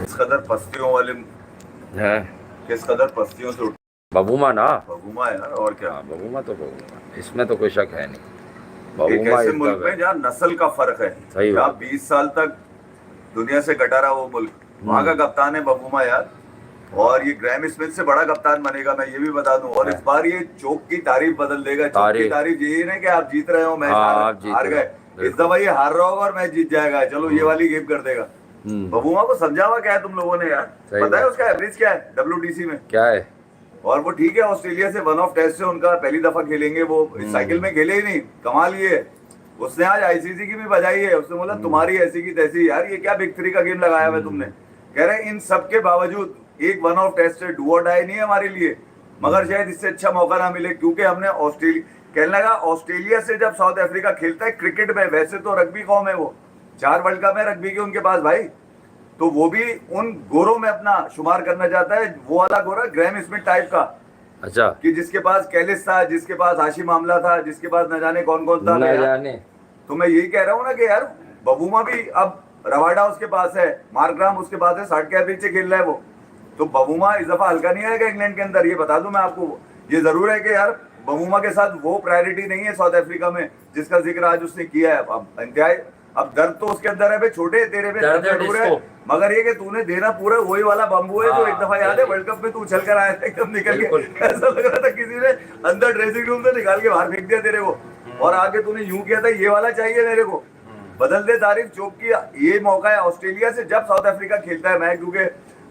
किस कदर पस्तियों वाले है। किस कदर पस्तियों से उठ बबूमा ना। बबूमा है यार, और क्या। हाँ, बबूमा तो बबूमा, इसमें तो कोई शक है नहीं। एक बबूमा ऐसे इज द मुल्क में जहाँ नस्ल का फर्क है, सही जहाँ बात। 20 साल तक दुनिया से कटा रहा वो मुल्क, वहां का हम्म। कप्तान है बबूमा यार। और ये ग्रैम स्मिथ से बड़ा कप्तान बनेगा, मैं ये भी बता दूं। और इस है। बार ये चोक की तारीफ बदल देगा। चोक की तारीफ। तारीफ यही नहीं कि आप जीत रहे हो, मैच हाँ, हार आप जीत हार रहे हो। गए। इस बिल्कुल। दफा ये हार रहा होगा और मैच जीत जाएगा, चलो ये हम्म। वाली गेम कर देगा। हम्म। बबूमा को समझावा क्या है तुम लोगों ने यार। सही पता है बात। उसका एवरेज क्या है डब्ल्यूटीसी में? क्या है? और वो ठीक है, ऑस्ट्रेलिया से वन ऑफ टेस्ट से उनका पहली दफा खेलेंगे, वो इस साइकिल हम्म। में खेले ही नहीं, कमाल ये है। उसने आज आईसीसी की भी बजाई है, उसने बोला हम्म। तुम्हारी ऐसी की तैसी। यार ये क्या बिग थ्री का गेम लगाया हुआ है तुमने। हम्म। कह रहे हैं इन सब के बावजूद एक वन ऑफ टेस्ट है, डू और डाई नहीं है हमारे लिए, मगर हम्म। शायद इससे अच्छा मौका ना मिले, क्योंकि हमने ऑस्ट्रेलिया, कहने लगा ऑस्ट्रेलिया से जब साउथ अफ्रीका खेलता है क्रिकेट में, वैसे तो रग्बी कौम है वो, 4 वर्ल्ड कप है रग्बी के उनके पास भाई, तो वो भी उन गोरों में अपना शुमार करना चाहता है। वो वाला गोरा ग्रैम स्मिथ टाइप का, अच्छा। कि जिसके पास कैलिस था, जिसके पास हाशिम आमला था, जिसके पास न जाने कौन कौन था न यार। जाने। तो मैं यही कह रहा हूँ ना कि यार बबूमा भी अब, रवाडा उसके पास है, मार्कराम उसके पास है, 60 के एवरेज से खेल रहा है वो। तो बबूमा इस दफा हल्का नहीं आएगा इंग्लैंड के अंदर, ये बता दूं मैं आपको। ये जरूर है कि यार बबूमा के साथ वो प्रायोरिटी नहीं है साउथ अफ्रीका में जिसका जिक्र आज उसने किया है। अब इंतहाई, अब दर्द तो उसके अंदर है भाई, छोटे तेरे में दर्द जरूर है, मगर ये कि तूने देना पूरा वही वाला बम्बू है जो एक दफा याद है वर्ल्ड कप में तू उछल कर आया था एकदम निकल के, ऐसा लग रहा था किसी ने अंदर ड्रेसिंग रूम से निकाल के बाहर फेंक दिया तेरे को, और आगे तूने यूं किया था ये वाला चाहिए मेरे को। बदल दे तारीफ चौक की। ये मौका है ऑस्ट्रेलिया से जब साउथ अफ्रीका खेलता है मैच, क्योंकि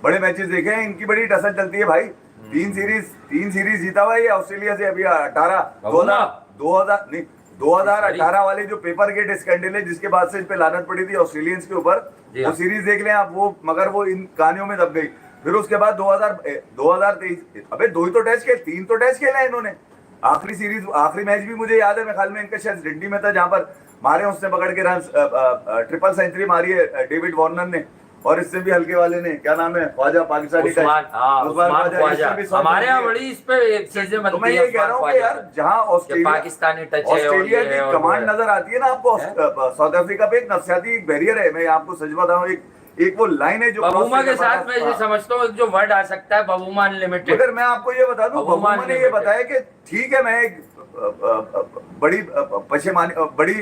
बड़े मैचेस देखे हैं इनकी, बड़ी टसल चलती है भाई। 3 सीरीज जीता हुआ है ये ऑस्ट्रेलिया से अभी 2018 नहीं 2018 वाले जो पेपर गेट स्कैंडल है जिसके बाद से इन पे लानत पड़ी थी ऑस्ट्रेलियंस के ऊपर, वो सीरीज देख लें आप वो, मगर वो इन कहानियों में दब गई। फिर उसके बाद 2023, अबे 2 ही तो टेस्ट खेले, 3 तो टेस्ट खेले हैं इन्होंने। आखिरी सीरीज, आखिरी मैच भी मुझे याद है, मेरे ख्याल में इनका शायद सिडनी में था, जहां पर मारे उसने पकड़ के रन, ट्रिपल सेंचुरी मारी है डेविड वार्नर ने, और इससे भी हल्के वाले ने, क्या नाम है, ख्वाजा पाकिस्तानी का, उस्मान ख्वाजा। हमारे यहाँ बड़ी इस पे चीजें बनती है। तो मैं ये कह रहा हूँ कि यार जहाँ पाकिस्तानी टच है, ऑस्ट्रेलिया की कमांड नजर आती है ना आपको, साउथ अफ्रीका पे एक नफसियाती बैरियर है। मैं आपको सच बताऊं, एक वो लाइन है जो बबूमा के साथ मैं ये समझता हूँ जो वर्ड आ सकता है, बबूमा अनलिमिटेड। मगर मैं आपको ये बता दूं, बबूमा ने ये बताया कि ठीक है, मैं एक बड़ी पशेमानी, बड़ी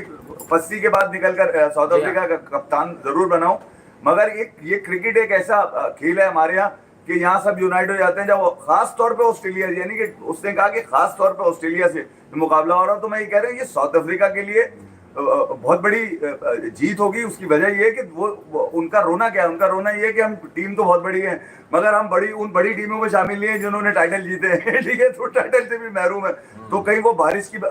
पस्ती के बाद निकलकर साउथ अफ्रीका का कप्तान जरूर बनाऊं, मगर एक ये क्रिकेट एक ऐसा खेल है हमारे यहाँ कि यहाँ सब यूनाइट हो जाते हैं, जब खास तौर पे ऑस्ट्रेलिया, यानी कि उसने कहा कि खास तौर पे ऑस्ट्रेलिया से मुकाबला हो रहा हो, तो मैं ये कह रहा हूँ ये साउथ अफ्रीका के लिए बहुत बड़ी जीत होगी। उसकी वजह ये है कि वो उनका रोना क्या है, उनका रोना ये है कि हम टीम तो बहुत बड़ी है, मगर हम उन बड़ी टीमों में शामिल नहीं है जिन्होंने टाइटल जीते हैं ठीक है, तो टाइटल से भी महरूम है। तो कहीं वो बारिश में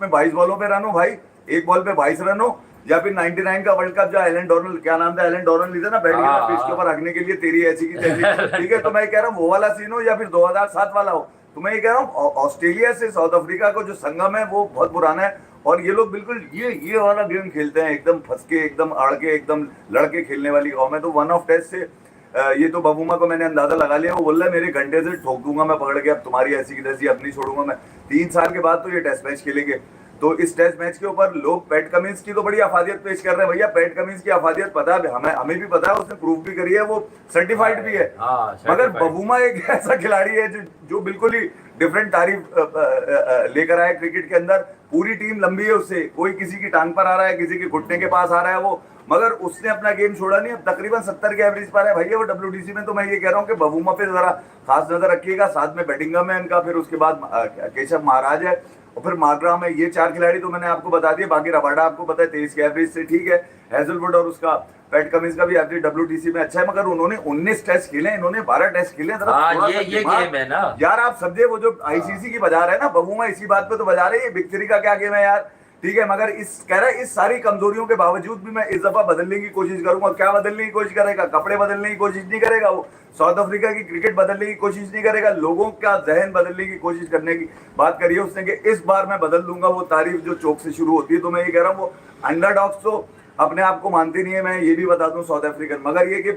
22 बॉलों पे रन हो भाई, एक बॉल पे 22 रन हो, या फिर 99 का वर्ल्ड कप जो एलन डोरल, क्या नाम था, एलन डोरल लीधा ना बैटिंग में पिच के ऊपर रखने के लिए, तेरी ऐसी की तैसी ठीक है। तो मैं कह रहा हूँ वो वाला सीन हो, या फिर 2007 वाला हो। तो मैं ये कह रहा हूँ ऑस्ट्रेलिया से साउथ अफ्रीका को जो संगम है वो बहुत पुराना है, और ये लोग बिल्कुल ये वाला गेम खेलते हैं, एकदम फंस के, एकदम अड़ के, एकदम लड़के खेलने वाली कौम है। तो वन ऑफ टेस्ट से ये तो बबूमा को मैंने अंदाजा लगा लिया, वो बोल रहा है मेरे घंटे से ठोक दूंगा मैं पकड़ के, अब तुम्हारी ऐसी की तैसी अब नहीं छोड़ूंगा मैं। 3 साल के बाद तो ये टेस्ट मैच खेलेंगे। तो इस टेस्ट मैच के ऊपर लोग पैट कमिंस की तो बड़ी अफादियत पेश कर रहे हैं। भैया पैट कमिंस की अफादियत पता है हमें भी पता है, उसने प्रूव भी करी है, वो सर्टिफाइड भी है। मगर बबूमा एक ऐसा खिलाड़ी है जो बिल्कुल ही डिफरेंट तारीफ लेकर आया क्रिकेट के अंदर। पूरी टीम लंबी है उससे, कोई किसी की टांग पर आ रहा है, किसी के घुटने के पास आ रहा है वो, मगर उसने अपना गेम छोड़ा नहीं। अब तकरीबन 70 के एवरेज पर है भैया वो डब्ल्यूटीसी में। तो मैं ये कह रहा हूँ कि बबूमा पे जरा खास नजर रखिएगा, साथ में बैटिंगम है इनका, फिर उसके बाद केशव महाराज है, और फिर मार्कराम है। ये 4 खिलाड़ी तो मैंने आपको बता दिया, बाकी रबाडा आपको पता है 23 के एवरेज से ठीक है, हेजलवुड और उसका पैट कमिंस का भी एवरेज डब्ल्यूटीसी में अच्छा है, मगर उन्होंने 19 टेस्ट खेले, इन्होंने 12 टेस्ट खेले। ये गेम है ना यार, आप समझे वो जो आईसीसी की बजा रहे हैं ना, बबूमा इसी बात पे तो बजा रहे हैं, बिग थ्री का क्या गेम है यार, ठीक है। मगर कह रहा है इस सारी कमजोरियों के बावजूद भी मैं इस दफा बदलने की कोशिश करूंगा। क्या बदलने की कोशिश करेगा? कपड़े बदलने की कोशिश नहीं करेगा वो, साउथ अफ्रीका की क्रिकेट बदलने की कोशिश नहीं करेगा, लोगों का जहन बदलने की कोशिश करने की बात करी है उसने कि इस बार मैं बदल दूंगा। वो तारीफ जो चौक से शुरू होती है, तो मैं ये कह रहा हूँ वो अंडरडॉग्स तो अपने आप को मानते नहीं है, मैं ये भी बता दूं साउथ अफ्रीकन, मगर ये कि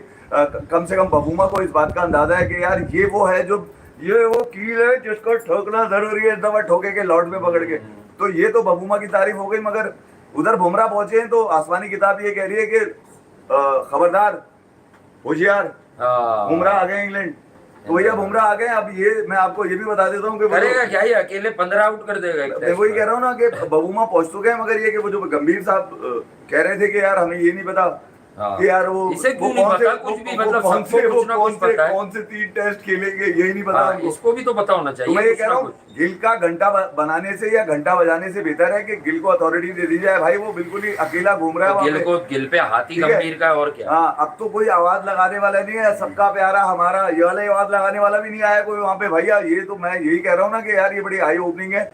कम से कम बबूमा को इस बात का अंदाजा है कि यार ये वो है जो, ये वो कील है जिसको ठोकना जरूरी है, दफा ठोके के लॉर्ड में पकड़ के। तो ये तो बबूमा की तारीफ हो गई, मगर उधर बुमराह पहुंचे हैं तो आसमानी किताब ये कह रही है कि खबरदार, होशियार, बुमराह आ गए इंग्लैंड, तो भैया बुमराह आ गए। अब ये मैं आपको ये भी बता देता हूँ कि करेगा क्या, ये अकेले 15 आउट कर देगा एक मैं टेस्ट वही में। कह रहा हूँ ना कि बबूमा पहुंच तो गए, मगर ये कि वो जो गंभीर साहब कह रहे थे कि यार हमें ये नहीं पता हाँ। कि यार वो इसे क्यों वो नहीं कौन पता, से कुछ भी वो मतलब कौन सबको से कुछ ना कुछ पता है। कौन से 3 टेस्ट खेलेंगे यही नहीं पता हाँ, उनको। इसको भी तो पता होना तो चाहिए मैं ये कुछ कह ना रहा हूँ कुछ। गिल का घंटा बनाने से या घंटा बजाने से बेहतर है कि गिल को अथॉरिटी दे दी जाए। भाई वो बिल्कुल ही अकेला घूम रहा है तो वहाँ पे। गिल पे हाथी ठीक है? गंभीर का और क्या। हाँ, अब तो कोई आवाज लगाने वाला नहीं है, सबका प्यारा हमारा, ये वाला आवाज लगाने वाला भी नहीं आया कोई वहां पे भैया। ये तो मैं यही कह रहा हूँ ना कि यार ये बड़ी आई ओपनिंग है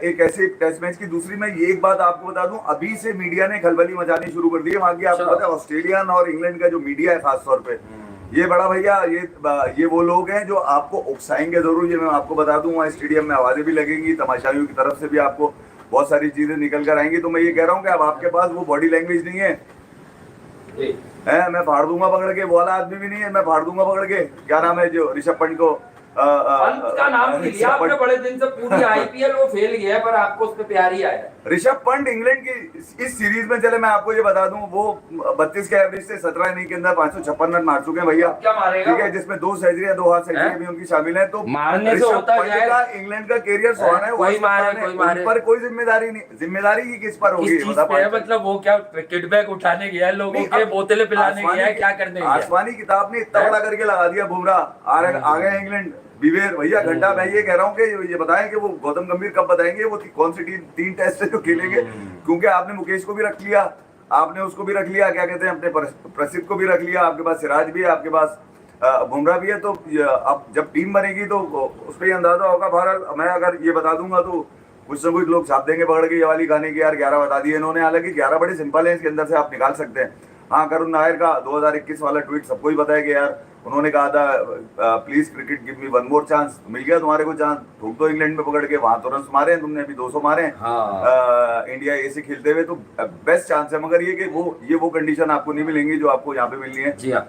एक ऐसे टेस्ट मैच की। दूसरी मैं ये एक बात आपको बता दूं, अभी से मीडिया ने खलबली मचानी शुरू कर दी है वहां की। आपको अच्छा। पता है ऑस्ट्रेलियन और इंग्लैंड का जो मीडिया है खास तौर पे, ये बड़ा भैया ये वो लोग हैं जो आपको उकसाएंगे जरूर। ये मैं आपको बता दूं, वहाँ स्टेडियम में आवाजें भी लगेंगी, तमाशाइयों की तरफ से भी आपको बहुत सारी चीजें निकल कर आएंगी। तो मैं ये कह रहा हूँ कि अब आपके पास वो बॉडी लैंग्वेज नहीं है। मैं फाड़ दूंगा पकड़ के, वो वाला आदमी भी नहीं है मैं फाड़ दूंगा पकड़ के। क्या नाम है जो ऋषभ पंत को पंत का नाम नहीं लिया आपने बड़े दिन से, पूरी आईपीएल वो फेल गया है, पर आपको उस पे प्यार ही आया। ऋषभ पंत इंग्लैंड की इस सीरीज में, चले मैं आपको ये बता दूं, वो 32 के एवरेज से 17 इनिंग के अंदर 556 रन मार चुके हैं भैया। क्या मारेगा ठीक है, जिसमें 2 सेंचुरियां 2 हाफ सेंचुरी भी उनकी शामिल है। तो मारने से होता क्या है? का इंग्लैंड का कैरियर सुहाना है, कोई मारे पर कोई जिम्मेदारी नहीं। जिम्मेदारी की किस पर होगी किस चीज पे है? मतलब वो क्या किडबैक उठाने गया है लोगों के, बोतलें पिलाने गया है, क्या करने गया है? आसमानी किताब ने इतना बड़ा करके लगा दिया बुमराह। आ गए इंग्लैंड बिवेर भैया घंटा। मैं ये कह रहा हूँ कि ये बताएं कि वो गौतम गंभीर कब बताएंगे वो कौन सी 3 टेस्ट है जो खेलेंगे। क्योंकि आपने मुकेश को भी रख लिया, आपने उसको भी रख लिया, क्या कहते हैं अपने प्रसिद्ध को भी रख लिया, आपके पास सिराज भी है, आपके पास बुमराह भी है। तो अब जब टीम बनेगी तो उस पर ही अंदाजा होगा। बहरहाल मैं अगर ये बता दूंगा तो कुछ ना कुछ लोग छाप देंगे पकड़ के ये वाली कहानी की यार 11 बता दिए इन्होंने। हालांकि 11 बड़े सिंपल है, इसके अंदर से आप निकाल सकते हैं। हाँ, करुण नायर का 2021 वाला ट्वीट सबको ही पता है कि यार उन्होंने कहा था please cricket give me one more chance. मिल गया तुम्हारे को चांस, ठोक दो इंग्लैंड में पकड़ के। वहां तो रन मारे हैं तुमने, अभी 200 मारे हैं। हाँ। इंडिया ए से खेलते हुए तो बेस्ट चांस है। मगर ये कि वो कंडीशन आपको नहीं मिलेंगी जो आपको यहाँ पे मिलनी है। जी हाँ।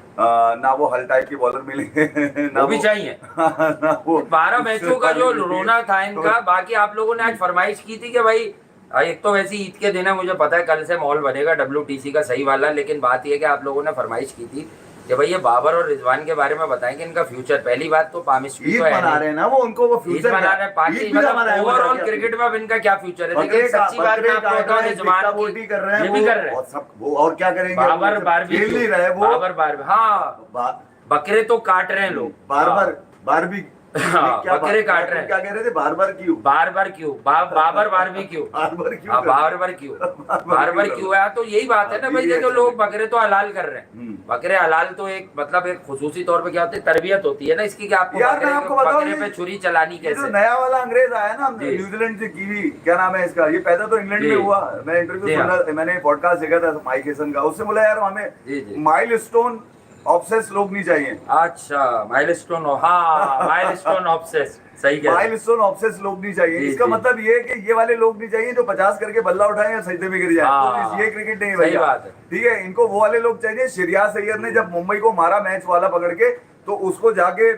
ना वो हल टाइप के बॉलर मिलेंगे ना वो भी चाहिए। ना वो 12 मैचों का जो रोना था इनका। बाकी आप लोगों ने आज फरमाइश की थी कि भाई एक तो वैसे ईद के दिन है, मुझे पता है कल से माहौल बनेगा WTC का सही वाला, लेकिन बात यह कि आप लोगों ने फरमाइश की थी कि भाई ये बाबर और रिजवान के बारे में बताएंगे इनका फ्यूचर। पहली बात तो पामिस्ट्री तो बना रहे हैं ना वो, उनको वो फ्यूचर बना रहे हैं। बाकी मतलब ओवरऑल क्रिकेट में अब इनका क्या फ्यूचर है? लेकिन सच्ची बात मैं आपको बताऊं, रिजवान कर रहे हैं, ये भी कर रहे हैं वो और क्या करेंगे? बाबर बारबी खेल नहीं रहे वो, बाबर हाँ, बकरे तो काट रहे हैं लोग बारबी हाँ, बकरे काट रहे हैं। क्या कह रहे थे? बार बार क्यों बाबर बारबी क्यों बार क्यों है? तो यही बात है ना भाई, देखो लोग बकरे तो हलाल कर रहे हैं। बकरे हलाल तो एक मतलब एक खुसूसी तौर पे क्या होती है, तरबियत होती है ना इसकी कि आपको बकरे पे छुरी चलानी कैसे। नया वाला अंग्रेज आया ना न्यूजीलैंड से, कीवी क्या नाम है इसका, ये पैदा तो इंग्लैंड में हुआ। मैं इंटरव्यू सुन रहा, मैंने पॉडकास्ट देखा था माइक हेसन का, उससे बोला यार हमें माइलस्टोन ऑब्सेस लोग नहीं चाहिए। अच्छा, माइलस्टोन, हाँ माइलस्टोन ऑब्सेस, सही कह रहे हैं। माइलस्टोन ऑब्सेस लोग नहीं चाहिए। इसका मतलब ये है कि ये वाले लोग नहीं चाहिए जो 50 करके बल्ला उठाए या सजदे में गिर जाए। तो ये क्रिकेट नहीं भैया, ठीक है। इनको वो वाले लोग चाहिए। श्रेयस अय्यर ने जब मुंबई को मारा मैच वाला पकड़ के, तो उसको जाके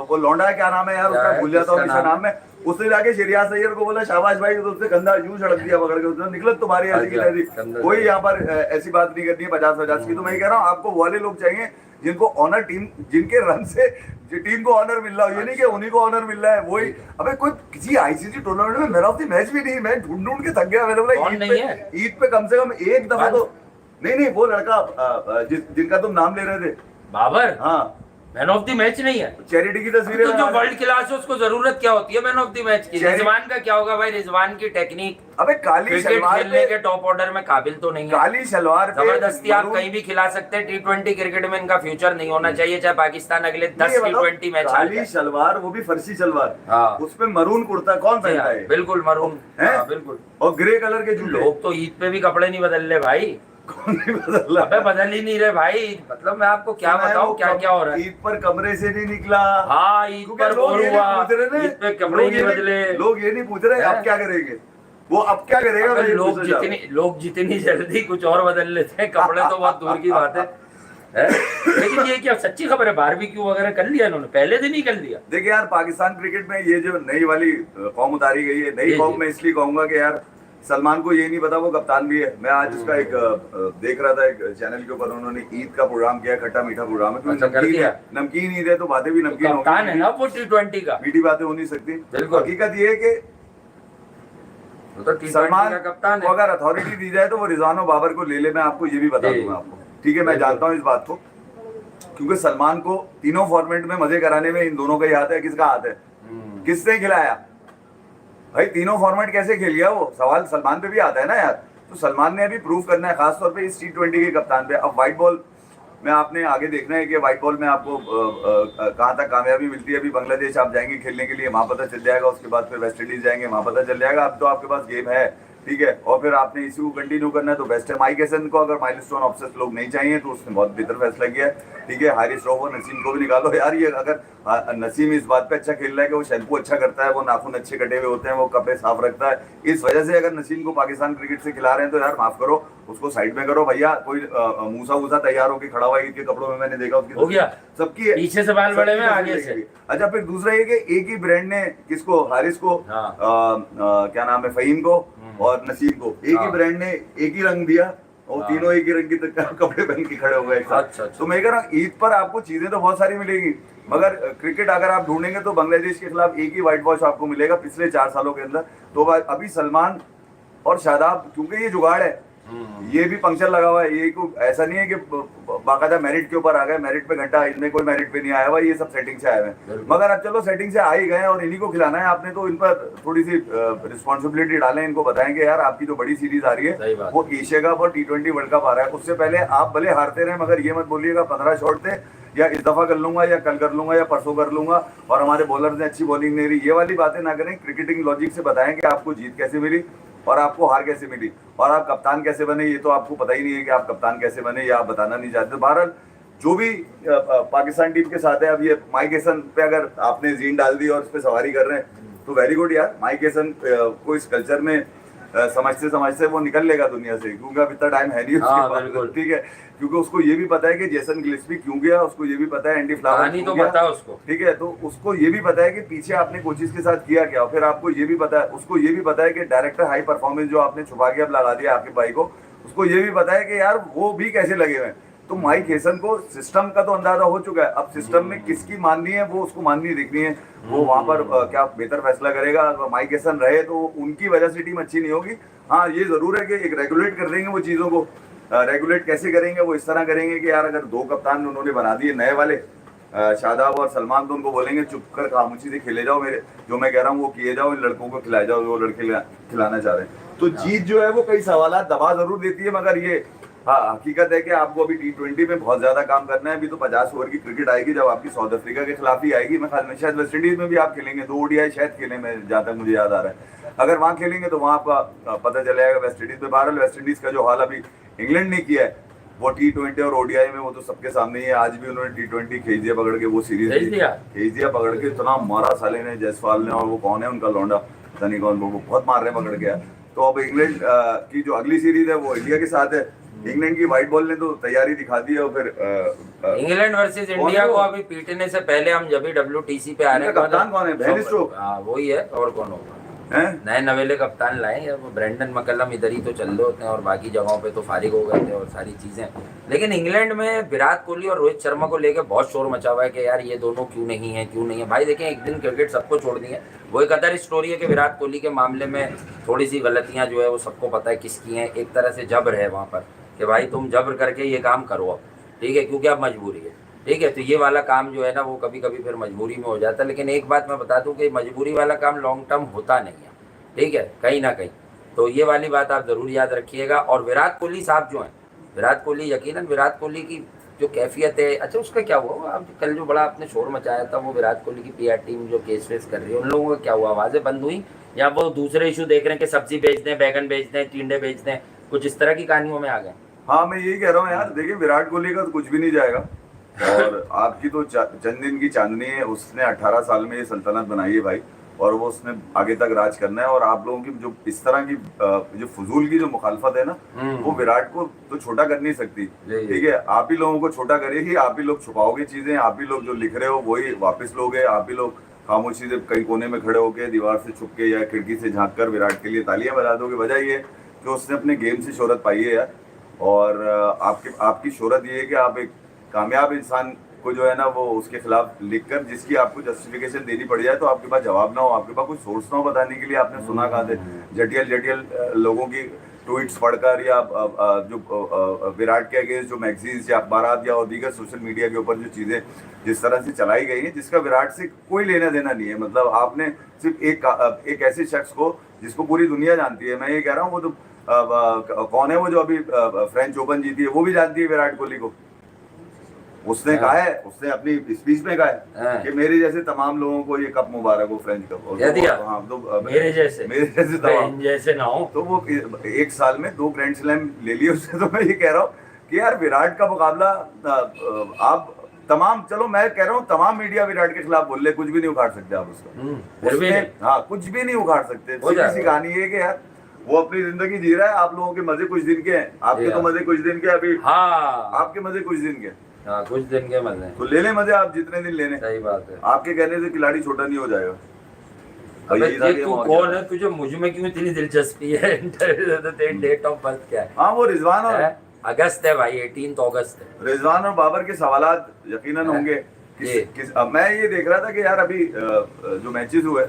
वो लौंडा है, क्या नाम है यार उसका, भूल जाता हूँ इसका नाम है, उसने जाके श्रेयस अय्यर को बोला शाबाश भाई, तो उसने कंधा यूं झड़क दिया पकड़ के, उसने निकलत तुम्हारी ऐसी की तैसी। कोई यहाँ पर ऐसी बात नहीं करनी है 50-50 की। तो मैं कह रहा हूँ आपको वाले लोग चाहिए जिनको ऑनर, टीम जिनके रन से टीम को ऑनर मिल रहा हो, ये नहीं कि उन्हीं को ऑनर मिल रहा है। वही अबे कोई किसी आईसीसी टूर्नामेंट में मैन ऑफ द मैच भी नहीं, मैं ढूंढ के थक गया। मैंने बोला ईद पे कम से कम एक दफा तो नहीं, वो लड़का जिनका तुम नाम ले रहे थे, बाबर, हाँ मैन ऑफ द मैच नहीं है। चैरिटी की तस्वीरें, तो जो वर्ल्ड क्लास है उसको जरूरत क्या होती है मैन ऑफ द मैच की? रिजवान का क्या होगा भाई? रिजवान की टेक्निक, अबे काली शलवार खेलने के टॉप ऑर्डर में काबिल तो नहीं है। काली शलवार पे जबरदस्ती आप कहीं भी खिला सकते हैं। T20 क्रिकेट में इनका फ्यूचर नहीं होना चाहिए, चाहे पाकिस्तान अगले 10 T20 मैच। काली शलवार, वो भी फर्शी शलवार, उसपे मरून कुर्ता कौन पहनता है? बिल्कुल मरून, बिल्कुल। और ग्रे कलर के जूते। लोग तो ईद पे भी कपड़े नहीं बदल रहे भाई। कौन नहीं बदल रहा? अबे बदल ही नहीं रहे भाई। मतलब मैं आपको क्या बताऊं क्या क्या हो रहा है। ईद पर कमरे से नहीं निकला। हाँ, ईद पर बोल हुआ, ईद पे कपड़े नहीं बदले। लोग ये नहीं पूछ रहे अब क्या करेंगे, वो अब क्या करेगा। लोग जितनी जल्दी कुछ और बदल लेते हैं कपड़े तो बहुत दूर की बात है। लेकिन ये क्या सच्ची खबर है? बारबेक्यू वगैरह कर लिया इन्होंने, पहले दिन ही कर लिया। देखिए यार, पाकिस्तान क्रिकेट में ये जो नई वाली कौम उतारी गई है, नई कौम में इसलिए कहूंगा कि यार सलमान को ये नहीं पता वो कप्तान भी है। मैं आज उसका एक देख रहा था, एक चैनल के ऊपर उन्होंने ईद का प्रोग्राम किया, खट्टा मीठा प्रोग्राम है, अच्छा, कर दिया। नमकीन ईद है तो बातें भी नमकीन होगी। कप्तान है ना वो T20 का, मीठी बातें हो नहीं सकती। बिल्कुल। हकीकत ये है कि वो तो T20 सलमान का कप्तान को है। अगर अथॉरिटी दी जाए तो वो रिजवान और बाबर को ले ले, मैं आपको ये भी बता जी। दूंगा आपको, ठीक है। मैं जानता हूँ इस बात को, क्योंकि सलमान को तीनों फॉर्मेट में मजे कराने में इन दोनों का ही हाथ है। किसका हाथ है? किसने खिलाया भाई? तीनों फॉर्मेट कैसे खेल गया वो? सवाल सलमान पे भी आता है ना यार। तो सलमान ने अभी प्रूव करना है, खासतौर पे इस T20 के कप्तान पे। अब व्हाइट बॉल में आपने आगे देखना है कि व्हाइट बॉल में आपको कहाँ तक कामयाबी मिलती है। अभी बांग्लादेश आप जाएंगे खेलने के लिए, वहां पता चल जाएगा। उसके बाद फिर वेस्ट इंडीज जाएंगे, वहां पता चल जाएगा। अब तो आपके पास गेम है, ठीक है। और फिर आपने इसी को कंटिन्यू करना है। तो बेस्ट है माइक हेसन को, अगर माइलस्टोन ऑफसेस लोग नहीं चाहिए तो उसने बहुत बेहतर फैसला किया है, ठीक है। हारिस रॉफ और नसीम को भी निकालो यार। ये अगर नसीम इस बात पे अच्छा खेल रहा है कि वो शैम्पू अच्छा करता है, वो नाखून अच्छे कटे हुए होते हैं, वो कपड़े साफ रखता है, इस वजह से अगर नसीम को पाकिस्तान क्रिकेट से खिला रहे हैं तो यार माफ करो, उसको साइड में करो भैया। कोई मूसा वूसा तैयार होकर खड़ा हुआ ईद के कपड़ों में, मैंने देखा उसकी हो गया सबकी है, पीछे से बाल बड़े में आगे से। अच्छा, फिर दूसरा ये कि एक ही ब्रांड ने किसको, हारिस को, हाँ। क्या नाम है, फहीम को और नसीम को, एक ही ब्रांड ने एक ही रंग दिया और तीनों एक ही रंग के कपड़े पहन के खड़े हो गए एक साथ। अच्छा। तो मैं कह रहा हूँ ईद पर आपको चीजें तो बहुत सारी मिलेगी, मगर क्रिकेट अगर आप ढूंढेंगे तो बांग्लादेश के खिलाफ एक ही व्हाइट वॉश आपको मिलेगा पिछले 4 सालों के अंदर। तो अभी सलमान और शादाब, क्योंकि ये जुगाड़ है, ये भी पंक्चर लगा हुआ है। ये को ऐसा नहीं है कि बाकायदा मेरिट के ऊपर आ गए, मेरिट पे घंटा, इनमें कोई मेरिट पे नहीं आया हुआ, ये सब सेटिंग से आए हुए हैं। मगर अब चलो सेटिंग से आ ही गए और इन्हीं को खिलाना है आपने, तो इन पर थोड़ी सी रिस्पॉन्सिबिलिटी डालें, इनको बताएं कि यार आपकी जो बड़ी सीरीज आ रही है वो एशिया कप और T20 वर्ल्ड कप आ रहा है। उससे पहले आप भले हारते रहे, मगर ये मत बोलिएगा 15 शॉट थे या इस दफा कर लूंगा या कल कर लूंगा या परसों कर लूंगा और हमारे बॉलर ने अच्छी बॉलिंग नहीं रही। ये वाली बातें ना करें। क्रिकेटिंग लॉजिक से बताएं कि आपको जीत कैसे मिली और आपको हार कैसे मिली और आप कप्तान कैसे बने। ये तो आपको पता ही नहीं है कि आप कप्तान कैसे बने, या आप बताना नहीं चाहते। बहरहाल जो भी पाकिस्तान टीम के साथ है, अब ये माइक हेसन पे अगर आपने जीन डाल दी और उस पर सवारी कर रहे हैं तो वेरी गुड यार। माइक हेसन को इस कल्चर में समझते समझते वो निकल लेगा दुनिया से, क्योंकि अब इतना टाइम है नहीं उसके पास, ठीक है। क्योंकि उसको ये भी पता है कि जेसन गिलेस्पी क्यों गया, उसको ये भी पता है एंडी फ्लावर क्यों गया, उसको, ठीक है। तो उसको ये भी पता है कि पीछे आपने कोचिज के साथ किया क्या। फिर आपको ये भी पता है, उसको ये भी पता है कि डायरेक्टर हाई परफॉर्मेंस जो आपने छुपा के अब लगा दिया आपके भाई को, उसको ये भी पता है कि यार वो भी कैसे लगे हुए हैं। तो माइक हेसन को सिस्टम का तो अंदाजा हो चुका है। अब सिस्टम में किसकी माननी है वो उसको माननी दिखनी है, वो वहां पर क्या बेहतर फैसला करेगा। अगर माइक हेसन रहे तो उनकी वजह से टीम अच्छी नहीं होगी। हाँ, ये जरूर है कि एक रेगुलेट कर देंगे वो चीजों को। रेगुलेट कैसे करेंगे? वो इस तरह करेंगे कि यार अगर 2 कप्तान उन्होंने बना दिए नए वाले, शादाब और सलमान, तो उनको बोलेंगे चुप कर खामोशी से खेले जाओ, मेरे जो मैं कह रहा हूँ वो किए जाओ, इन लड़कों को खिलाए जाओ जो लड़के खिलाना चाह रहे हैं। तो जीत जो है वो कई सवालात दबा जरूर देती है, मगर ये हाँ हकीकत है कि आपको अभी T20 में बहुत ज्यादा काम करना है। अभी तो 50 ओवर की क्रिकेट आएगी जब आपकी साउथ अफ्रीका के खिलाफ ही आएगी। मैं ख्याल में शायद वेस्ट इंडीज में भी आप खेलेंगे, 2 ODI शायद खेले, मैं जहाँ तक मुझे याद आ रहा है। अगर वहाँ खेलेंगे तो वहाँ आपका पता चल जाएगा वेस्ट इंडीज में। बहरहाल वेस्ट इंडीज का जो हाल अभी इंग्लैंड ने किया है वो T20 और ODI में वो तो सबके सामने ही है। आज भी उन्होंने T20 खींच दिया पकड़ के, वो सीरीज खींच दिया पकड़ के, इतना मारा साले ने, जायसवाल ने, और वो कौन है उनका लौंडा, पता नहीं कौन, वो बहुत मार रहे हैं पकड़ के। तो अब इंग्लैंड की जो अगली सीरीज है वो इंडिया के साथ है। इंग्लैंड की व्हाइट बॉल ने तो तैयारी दिखा दी है। और फिर इंग्लैंड वर्सेस इंडिया को अभी पीटने से पहले हम जब भी WTC पे आ रहे हैं, कप्तान कौन है? Ben Stokes. हाँ वही है, और कौन होगा? नए नवेले कप्तान लाए, अब ब्रेंडन मकलम इधर ही तो चल रहे होते हैं और बाकी जगहों पे तो फारिग हो गए थे और सारी चीजें। लेकिन इंग्लैंड में विराट कोहली और रोहित शर्मा को लेकर बहुत शोर मचा हुआ है कि यार ये दोनों क्यों नहीं है। भाई देखें, एक दिन क्रिकेट सबको छोड़नी है। वो एक अदर स्टोरी है कि विराट कोहली के मामले में थोड़ी सी गलतियां जो है वो सबको पता है किसकी हैं। एक तरह से जबर है वहाँ पर कि भाई तुम जबर करके ये काम करो अब, ठीक है, क्योंकि अब मजबूरी है, ठीक है। तो ये वाला काम जो है ना वो कभी कभी फिर मजबूरी में हो जाता है। लेकिन एक बात मैं बता दूं कि मजबूरी वाला काम लॉन्ग टर्म होता नहीं है, ठीक है, कहीं ना कहीं। तो ये वाली बात आप जरूर याद रखिएगा। और विराट कोहली साहब जो हैं, विराट कोहली, यकीनन विराट कोहली की जो कैफियत है, अच्छा उसका क्या हुआ? आप कल जो बड़ा आपने शोर मचाया था वो विराट कोहली की PR टीम जो केस वेस कर रही है, उन लोगों का क्या हुआ? आवाज़ें बंद हुई या वो दूसरे इशू देख रहे हैं कि सब्जी बेच दें, बैगन बेच दें, टिंडे बेच दें, कुछ इस तरह की कहानियों में आ गए? हाँ, मैं यही कह रहा हूँ यार, देखिए विराट कोहली का तो कुछ भी नहीं जाएगा और आपकी तो चंद दिन की चांदनी है। उसने 18 साल में ये सल्तनत बनाई है भाई, और वो उसने आगे तक राज करना है। और आप लोगों की जो इस तरह की जो फजूल की जो मुखालफत है ना, वो विराट को तो छोटा कर नहीं सकती, ठीक है। आप ही लोगों को छोटा करेगी, आप ही लोग छुपाओगे चीजें, आप ही लोग जो लिख रहे हो वही वापस लोगे, आप ही लोग खामोशी से कहीं कोने में खड़े होकर दीवार से छुप के या खिड़की से झांक कर विराट के लिए तालियां बजा दोगे। वजह ये कि उसने अपने गेम से शोहरत पाई है यार, और आपकी शोहरत ये है कि आप एक कामयाब इंसान को जो है ना वो उसके खिलाफ लिख कर जिसकी आपको जस्टिफिकेशन देनी पड़ जाए तो आपके पास जवाब ना हो, आपके पास कोई सोर्स ना हो बताने के लिए। आपने सुना कहाँ से जटिल लोगों की ट्वीट्स पढ़कर या जो विराट के अगेंस्ट जो मैगजीन्स या अखबारात या और दीगर सोशल मीडिया के ऊपर जो चीज़ें जिस तरह से चलाई गई हैं जिसका विराट से कोई लेना देना नहीं है। मतलब आपने सिर्फ एक ऐसे शख्स को जिसको पूरी दुनिया जानती है, मैं ये कह रहा हूँ, वो तो कौन है वो जो अभी फ्रेंच ओपन जीती है, वो भी जानती है विराट कोहली को। उसने कहा है, उसने अपनी स्पीच में कहा है कि मेरे जैसे तमाम लोगों को ये कप मुबारक हो, फ्रेंच कप। हाँ, तो मेरे जैसे तमाम जैसे ना हो। तो वो एक साल में 2 ग्रैंड स्लैम ले लिए उससे। तो मैं ये कह रहा हूँ कि यार विराट का मुकाबला आप तमाम, चलो मैं कह रहा हूँ तमाम मीडिया विराट के खिलाफ बोल ले, कुछ भी नहीं उखाड़ सकते आप उसका। हाँ, कुछ भी नहीं उखाड़ सकते। सीधी सी कहानी है कि यार वो अपनी जिंदगी जी रहा है, आप लोगों के मजे कुछ दिन के हैं, आपके तो मजे कुछ दिन के अभी। हाँ, आपके मजे कुछ दिन के, हाँ, कुछ दिन के मजे, तो ले मजे आप जितने दिन लेने। सही बात है। आपके कहने से खिलाड़ी छोटा नहीं हो जाएगा। अबे तू कौन है, तुझे मुझ में क्यों इतनी दिलचस्पी है? तेरी डेट ऑफ बर्थ क्या है? हाँ, वो रिजवान और अगस्त है भाई, 18 अगस्त है। रिजवान और बाबर के सवालात यकीनन होंगे। मैं ये देख रहा था कि यार अभी जो मैचेस हुए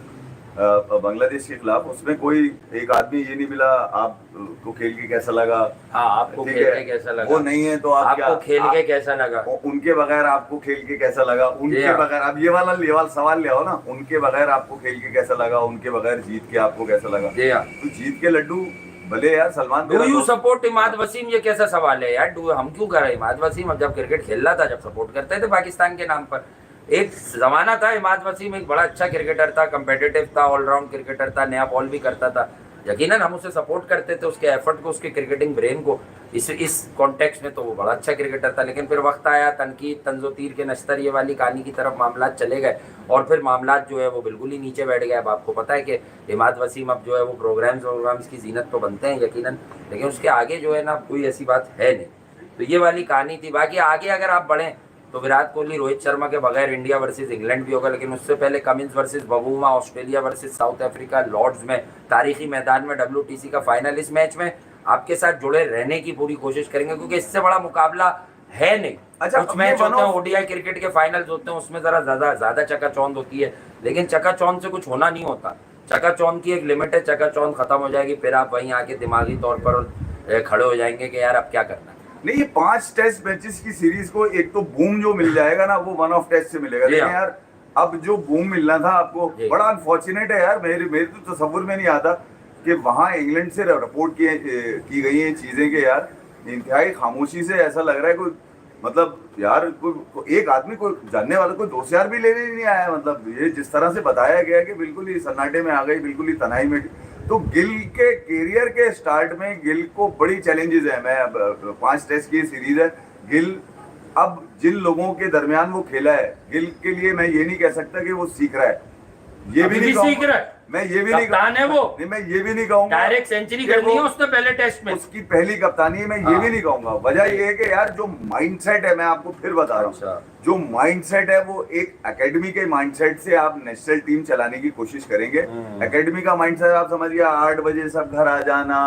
बांग्लादेश के खिलाफ, उसमें कोई एक आदमी ये नहीं मिला आपको खेल के कैसा लगा। हाँ, आपको खेल के कैसा लगा, वो नहीं है तो आपको खेल के कैसा लगा, उनके बगैर आपको खेल के कैसा लगा, उनके बगैर, अब ये वाला सवाल ले आओ ना, उनके बगैर आपको खेल के कैसा लगा, उनके बगैर जीत के आपको कैसा लगा। तो जीत के लड्डू भले यार Salman, do you support Imad Wasim? ये कैसा सवाल है यार? हम क्यों कर रहे हैं? इमाद वसीम अब जब क्रिकेट खेल रहा था, जब सपोर्ट करते थे पाकिस्तान के नाम पर, एक जमाना था इमाद वसीम एक बड़ा अच्छा क्रिकेटर था, कंपेटिटिव था, ऑलराउंड क्रिकेटर था, नया बॉल भी करता था। यकीनन हम उसे सपोर्ट करते थे, उसके एफर्ट को, उसके क्रिकेटिंग ब्रेन को। इस कॉन्टेक्स्ट में तो वो बड़ा अच्छा क्रिकेटर था। लेकिन फिर वक्त आया, तनकीद, तंजो तीर के नश्तर, ये वाली कहानी की तरफ मामला चले गए, और फिर मामला जो है वो बिल्कुल ही नीचे बैठ गया। अब आपको पता है कि इमाद वसीम अब जो है वो प्रोग्राम्स की जीनत तो बनते हैं यकीनन, लेकिन उसके आगे जो है ना कोई ऐसी बात है नहीं। तो ये वाली कहानी थी। बाकी आगे अगर आप बढ़ें तो विराट कोहली, रोहित शर्मा के बगैर इंडिया वर्सेस इंग्लैंड भी होगा, लेकिन उससे पहले Cummins versus Bavuma, Australia versus South Africa Lord's में, तारीखी मैदान में WTC का फाइनल। इस मैच में आपके साथ जुड़े रहने की पूरी कोशिश करेंगे, क्योंकि इससे बड़ा मुकाबला है नहीं। अच्छा, कुछ मैच होते हैं, ODI क्रिकेट के फाइनल्स होते हैं, उसमें जरा ज्यादा चकाचौंध होती है, लेकिन चकाचौंध से कुछ होना नहीं होता। चकाचौंध की एक लिमिट है, चकाचौंध खत्म हो जाएगी, फिर आप वहीं आके दिमागी तौर पर खड़े हो जाएंगे कि यार अब क्या करना है। नहीं, ये 5 टेस्ट मैचेस की सीरीज को एक तो बूम जो मिल जाएगा ना, वो 1 ऑफ टेस्ट से मिलेगा। लेकिन यार अब जो बूम मिलना था आपको, बड़ा अनफॉर्चुनेट है यार। मेरे तो तस्वुर में नहीं आता कि वहां इंग्लैंड से रिपोर्ट की गई हैं चीजें कि यार इंतहाई खामोशी से ऐसा लग रहा है कोई, मतलब यार कोई एक आदमी, कोई जानने वाला, कोई दोस्त यार भी लेने नहीं आया। मतलब ये जिस तरह से बताया गया कि बिल्कुल ही सन्नाटे में आ गई, बिल्कुल ही तनाई में। तो गिल के कैरियर के स्टार्ट में गिल को बड़ी चैलेंजेस है। मैं अब 5 टेस्ट की सीरीज है, गिल अब जिन लोगों के दरमियान वो खेला है, गिल के लिए मैं ये नहीं कह सकता कि वो सीख रहा है, ये भी नहीं सीख रहा है, मैं ये भी नहीं है वो नहीं, मैं ये भी नहीं कहूंगा डायरेक्ट सेंचुरी करनी है उसने पहले टेस्ट में, उसकी पहली कप्तानी है, मैं ये भी नहीं कहूंगा। वजह ये है कि यार जो माइंडसेट है, मैं आपको फिर बता रहा हूँ, जो माइंडसेट है वो एक एकेडमी के माइंडसेट से आप नेशनल टीम चलाने की कोशिश करेंगे। एकेडमी का माइंडसेट आप समझिए 8 बजे सब घर आ जाना,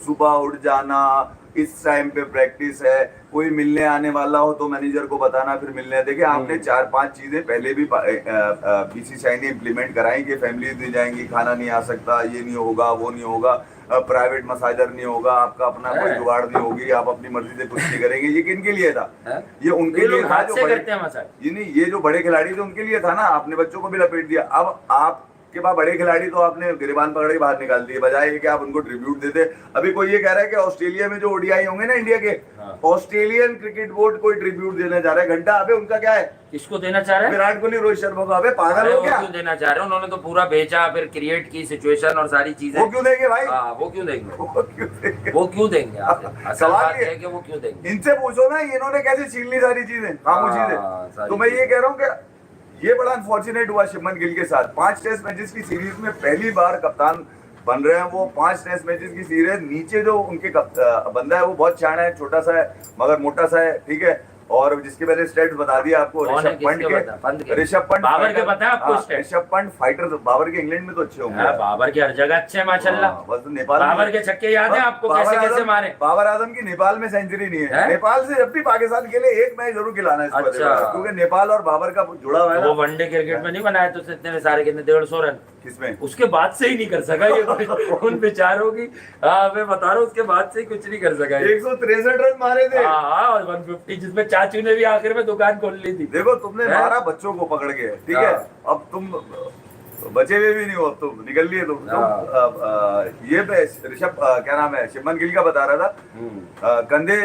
सुबह उठ जाना, इस टाइम पे प्रैक्टिस है, कोई मिलने आने वाला हो तो मैनेजर को बताना, फिर मिलने। देखिए आपने 4-5 चीजें पहले भी BCCI ने इम्प्लीमेंट कराई कि फैमिली नहीं जाएंगी, खाना नहीं आ सकता, ये नहीं होगा, वो नहीं होगा, प्राइवेट मसाजर नहीं होगा, आपका अपना कोई जुगाड़ नहीं होगी, आप अपनी मर्जी से कुछ नहीं करेंगे। ये किन के लिए था? ये उनके लिए था जो ये जो बड़े खिलाड़ी थे उनके लिए था ना। आपने बच्चों को भी लपेट दिया। अब आप के पास बड़े खिलाड़ी तो आपने गिरबान पकड़ के बाहर निकाल दिए, बजाय कि आप उनको ट्रिब्यूट देते। अभी कोई ये कह रहा है कि ऑस्ट्रेलिया में जो ODI होंगे ना इंडिया के, ऑस्ट्रेलियन क्रिकेट बोर्ड कोई ट्रिब्यूट देना चाह रहा है। घंटा अबे उनका क्या है, किसको देना चाह रहा है? विराट कोहली, रोहित शर्मा को। अबे पागल हो क्या? क्यों देना चाह रहे हैं? उन्होंने तो पूरा बेचा, फिर क्रिएट की सिचुएशन और सारी चीजें। वो क्यों देंगे भाई? वो क्यों देंगे? वो क्यों देंगे? सवाल ये है कि वो क्यों देंगे। इनसे पूछो ना, इन्होंने कैसे छीन ली सारी चीजें, खामोशी से। तो मैं ये कह रहा हूँ कि ये बड़ा अनफॉर्चुनेट हुआ शुभमन गिल के साथ। 5 टेस्ट मैचेस की सीरीज में पहली बार कप्तान बन रहे हैं वो। 5 टेस्ट मैचेस की सीरीज, नीचे जो उनके बंदा है वो बहुत शाना है, छोटा सा है मगर मोटा सा है, ठीक है। और जिसके मैंने स्टेट्स बता दिया आपको, कौन है? ऋषभ पंत किसके बता? पंत के? ऋषभ पंत बाबर के fighter- पता है आपको हाँ, stats? ऋषभ पंत फाइटर, बाबर के इंग्लैंड में तो अच्छे होंगे हाँ, बाबर के हर जगह अच्छे हैं माशाल्लाह। हाँ, बस नेपाल में- बाबर के छक्के याद है आपको बाबर कैसे कैसे आजम- मारे? बाबर आजम की नेपाल में सेंचुरी नहीं है, है? नेपाल से जब भी पाकिस्तान के लिए एक मैच जरूर खिलाना है इसको, अच्छा। क्योंकि नेपाल और बाबर का जुड़ा हुआ है वो ना। वनडे क्रिकेट में नहीं बनाया तो इतने सारे कितने 150 रन किसमें? उसके बाद से ही नहीं कर सका ये उन बेचारों की। हाँ मैं बता रहा हूँ उसके बाद से ही कुछ नहीं कर सका ये। 163 रन मारे थे। हाँ और 150 जिसमें चाचू ने भी आखिर में दुकान खोल ली थी। देखो तुमने है? 12 बच्चों को पकड़ के, ठीक है, हाँ। अब तुम बचे हुए भी नहीं हो, अब तुम निकल लिए तुम ये ऋषभ क्या नाम है, शुभमन गिल का बता रहा था, कंधे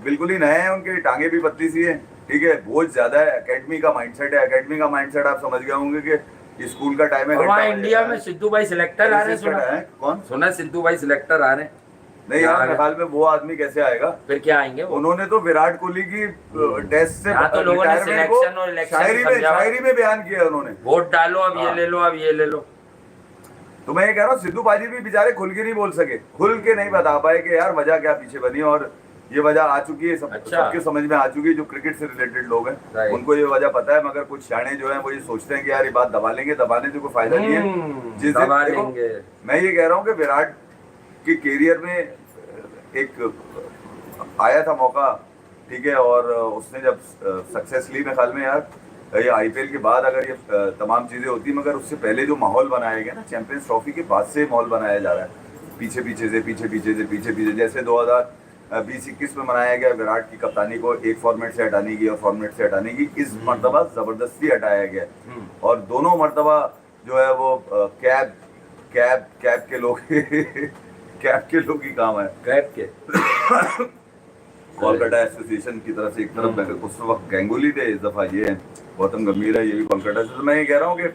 बिल्कुल ही नए हैं उनके, टांगे भी पतली सी है, ठीक है, बोझ ज्यादा है, एकेडमी का माइंडसेट है, एकेडमी का माइंडसेट आप समझ गए होंगे कि स्कूल का टाइम है। वहाँ इंडिया में सिद्धू भाई सिलेक्टर आ रहे हैं, सुना है कौन? सुना सिद्धू भाई सिलेक्टर आ रहे हैं। नहीं यार, मेरे ख्याल में वो आदमी कैसे आएगा? फिर क्या आएंगे वो? उन्होंने तो विराट कोहली की टेस्ट से यहाँ तो लोगों ने रिटायरमेंट को सिलेक्शन और इलेक्शन शायरी में बयान किया उन्होंने, वोट डालो अब ये ले लो अब ये ले लो। तो मैं ये कह रहा हूँ सिद्धू पाजी भी बेचारे खुल के नहीं बोल सके, खुल के नहीं बता पाए कि यार वजह क्या पीछे बनी, और ये वजह आ चुकी है सबके समझ में आ चुकी है, जो क्रिकेट से रिलेटेड लोग हैं उनको ये वजह पता है, मगर कुछ सियाने जो हैं वो ये सोचते हैं कि यार ये बात दबा लेंगे, दबाने से कोई फायदा नहीं है। जिस दबा दिन लेंगे। मैं ये कह रहा हूँ कि विराट के कैरियर में एक आया था मौका, ठीक है, और उसने जब सक्सेस ली, मेरे ख्याल में यार ये आईपीएल के बाद अगर ये तमाम चीजें होती, मगर उससे पहले जो माहौल बनाया गया ना, चैंपियंस ट्रॉफी के बाद से माहौल बनाया जा रहा है, पीछे पीछे, जैसे 2020-21 में मनाया गया विराट की कप्तानी को एक फॉर्मेट से हटाने की और फॉर्मेट से हटाने की, इस मर्तबा जबरदस्ती हटाया गया, और दोनों मर्तबा जो है वो कैब के लोग कैब के लोग ही काम है, कैब के कोलकाता एसोसिएशन की तरफ से एक तरफ उस वक्त गांगुली थे, इस दफा ये गौतम गंभीर है, ये भी कोलकाता से। तो मैं ये कह रहा हूँ कि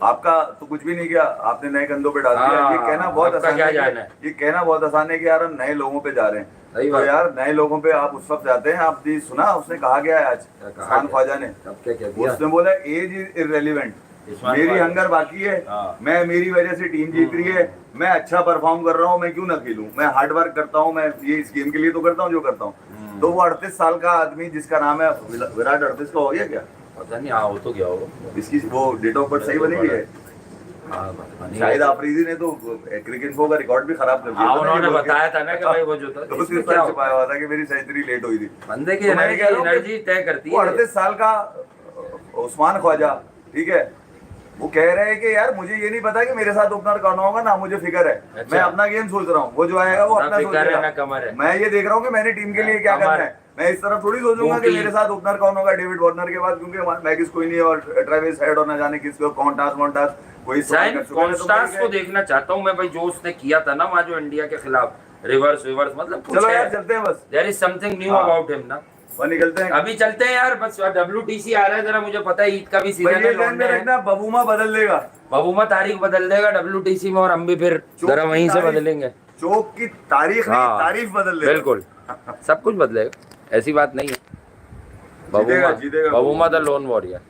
आपका तो कुछ भी नहीं किया, आपने नए कंधों पे डाल दिया। ये कहना बहुत आसान है, ये कहना बहुत आसान है कि यार हम नए लोगों पे जा रहे हैं, तो यार नए लोगों पे आप उस वक्त जाते हैं। आप सुना उसने कहा गया है आज खान ख्वाजा ने, उसने बोला एज इज इररेलेवेंट, मेरी हंगर बाकी है, मैं मेरी वजह से टीम जीत रही है, मैं अच्छा परफॉर्म कर रहा हूँ, मैं क्यों ना खेलूं, मैं हार्ड वर्क करता हूँ, मैं ये इस गेम के लिए तो करता हूँ जो करता हूँ। तो वो 38 साल का आदमी जिसका नाम है विराट, 38 का हो गया क्या पता नहीं, हाँ वो तो क्या होगा, इसकी वो डेट ऑफ बर्थ सही बनी हुई है शायद। आफरीदी ने तो क्रिकेट का रिकॉर्ड भी खराब कर दिया, उन्होंने बताया था ना कि भाई वो जो था तो उसके साथ छुपाया हुआ था कि मेरी सेंचुरी लेट हुई थी। बंदे की एनर्जी तय करती है। 38 साल का उस्मान ख्वाजा, ठीक है, वो कह रहे हैं कि यार मुझे ये नहीं पता कि मेरे साथ ओपनर कौन होगा, ना मुझे फिक्र है, अच्छा। मैं अपना गेम सोच रहा हूँ, वो जो आएगा वो अपना सोचेगा, मैं ये देख रहा हूँ कि मैंने टीम के लिए क्या करना है। मैं इस तरफ थोड़ी सोचूंगा कि मेरे साथ ओपनर कौन होगा डेविड वार्नर के बाद, क्योंकि मैगिस कोई नहीं है और ट्रेविस हेड और न जाने किसको कॉन्टास कोई को देखना चाहता हूँ मैं भाई, जो उसने किया था ना वहाँ जो इंडिया के खिलाफ रिवर्स मतलब चलो यार चलते हैं, बस there is something new about him ना, निकलते हैं अभी चलते हैं यार, बस WTC आ रहा है, जरा मुझे पता है ईद का भी सीजन है, बबूमा बदल देगा, बबूमा तारीख बदल देगा WTC में, और हम भी फिर जरा वहीं से बदलेंगे, चौक की तारीख नहीं तारीफ बदल देगा, बिल्कुल सब कुछ बदलेगा, ऐसी बात नहीं है। बबूमा द लोन वॉरियर।